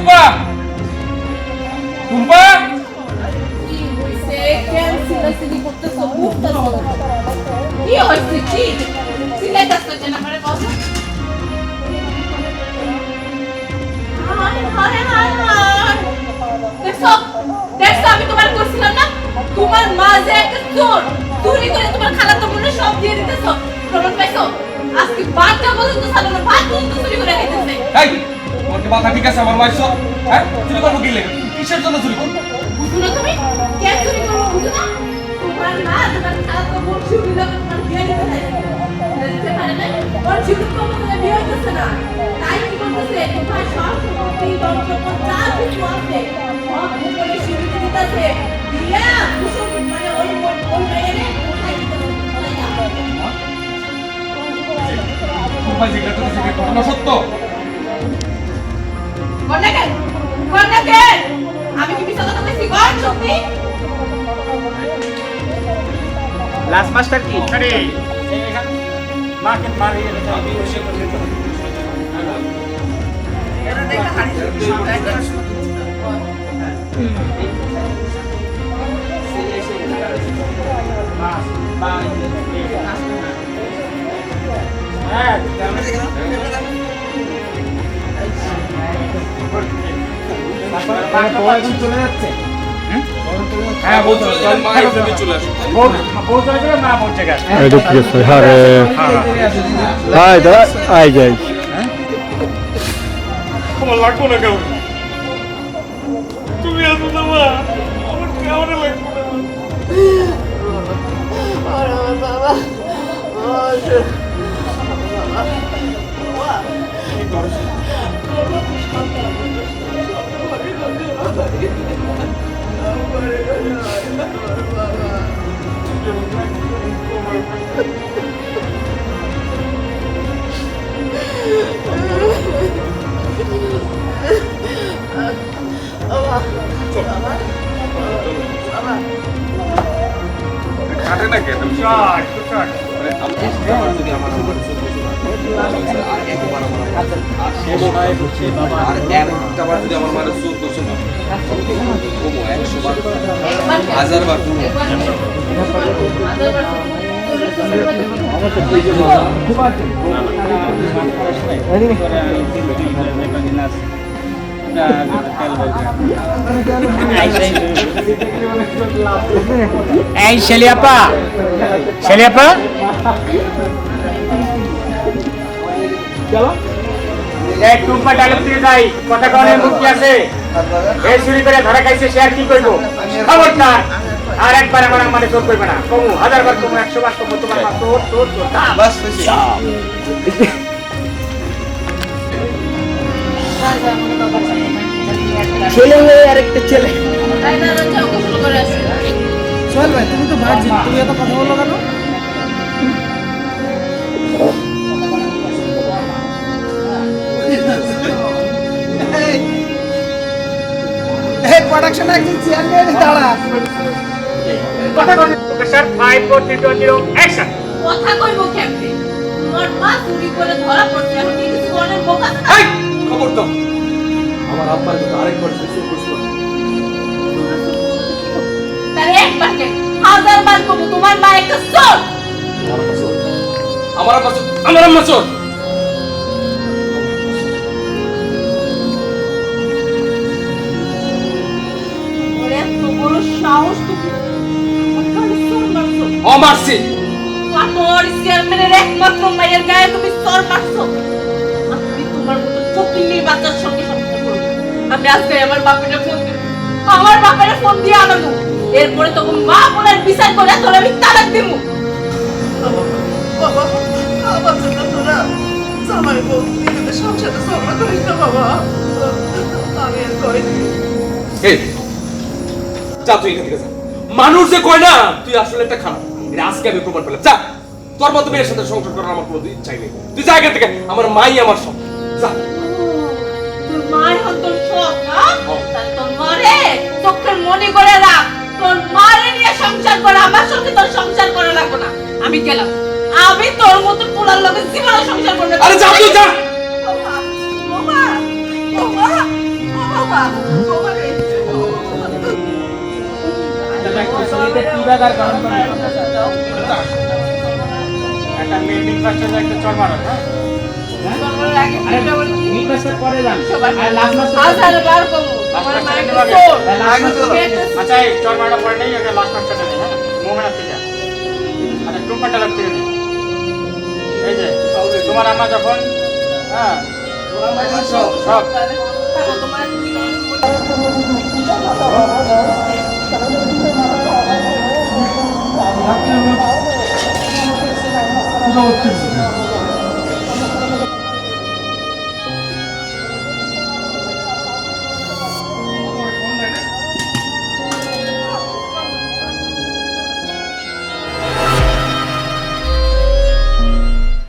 টুম্পা টুম্পা কি হইছে কেন সিলাসিলি করতেছো বুঝতেছো কি হইছে কি সিলাইতেছো কেন আমারে বলো হায় হায় হায় হায় দেখো আমি তোমার কইছিলাম না তোমার মা যে একটা চোর চুরি করে তোমার খালাতো বোনে সব দিয়ে দিতেছো প্রমাণ পাইছো আজকে বাচ্চা পর্যন্ত সালানো ভাত পর্যন্ত চুরি করে খাইতেছে এই তোমার কি মাথা ঠিক আছে আমার মাইছো হ্যাঁ চুরি করবো কি লাগে কিসের জন্য চুরি করবো বুঝো না তুমি কেন চুরি করবো বুঝো না তোমার মা তোমার খালাতো বোন চুরি করে তোমার বিয়ে দিতে চাইছে পারে না ওর জীবন কখনো বিয়ে হইতেছে না তাই কি করতেছে তোমার সব সম্পত্তি বংশপর যা কিছু আছে সব উপরে সীমিত দিতেছে দিয়া কুসুম মানে ওই মেয়েরে কোথায় দিতেছে টুম্পা যেটা তো সেটা ঘটনা সত্য কন্যাকে আমি কি মিথ্যা কথা বলছি কোন সত্যি লাস্ট মাস্টার কি আরে মাকে মারি আমি বসে করে তো এরা দেখা হাড়ি চলে যাচ্ছে হ্যাঁ বউ চলে যাবে মা এখানে চলে আসবে বউ চলে যাবে না বউ জায়গা এটা কি আছে আরে হাই দা আই যাই তোমার লাগবো না কেউ তুমি আসো না মা আমার কেমন লাগবো কাটে না কেন শট শট হাজারবার এই শেলিয়াপা শেলিয়াপা চলো এই টুম্পা ডায়লগ দিয়ে যাই কথা কনের মুখ কি আছে এই চুরি করে ধরা খাইছে সে আর কি করবো খবরদার আর একবার আমার মানে চোর করবে না কমু 1000 বার কমু 100 বার কমু তোমার মা চোর চোর চোর বাস ছেলে হয়ে আরেকটা ছেলে তাই না যাও গোসল করে আসো চল ভাই তুমি তো ভার্জিন তুমি এত কথা বলো কেন এই প্রোডাকশন একজন চেয়ারম্যান দাঁড়া কথা কন ওকে স্যার 5 4 3 2 0 অ্যাকশন কথা কইবো কেমনে তোমার মা চুরি করে ধরা পড়ছে এখন কি কিছু বলেন বোকা এই খবর দাও আমার আব্বার কথা আরেকবার চুরি করছিল তারে একবার কে 1000 বার কবো তোমার মা একটা চোর আমার আম্মা চোর ওরে এত বড় সাহস তুমি ওখানে চোর মারছো মারছি পাটর চেয়ারম্যানের একমাত্র মায়ের গায়ে তুমি চোর মারছো আমি তোমার মতো চকিনির বাচ্চার সঙ্গে সংসার করব আমি আজকে আমার বাপের ফোন দিব আমার বাপের ফোন দিয়ে আনাবো এরপরে তখন মা বোনের বিচার করে তোর আমি তালাক দিব বাবা আমার জন্য তোরা জামাই বউ নিজেদের সংসারে ঝগড়া করিস না বাবা আমি আর করিনি এই যা তুই এখান থেকে যা মানুষ যে কয় না তুই আসলে একটা খারাপ এটা আজকে আমি প্রমাণ পেলাম যা তোর মতো মেয়ের সাথে সংসার করার আমার কোনো ইচ্ছাই নেই তুই যা এখান থেকে আমার মাই আমার সব যা তোর মায়ের হন তোর সব না তাই তোর মারে চোখের মনে করে রাখ তোর মারে নিয়ে সংসার করে আমার সঙ্গে তোর সংসার করা লাগবে না আমি গেলাম আমি তোর মতো পোলার লগে জীবনে সংসার করব না আরে যা তুই যা বাবা বাবা বাবা দাঁড় কারণ একটা মিটিং ফাস্টে একটা চল মারো হ্যাঁ চলবার আগে চিন্তা করছি মিট ফাস্টে পরে যান সবাই আর লাস্ট মাস আজার বার করবো আমার মায়ের চোর আচ্ছা এই চল মারটা পরে নেই এটা লাস্ট মাসটা নেই হ্যাঁ মোমেন্ট থেকে আচ্ছা টুম্পাটা লাগতে দিই এই যে তোমার আম্মা যখন হ্যাঁ সব থাকো তোমার রাত্রে আমরা পূজা করতে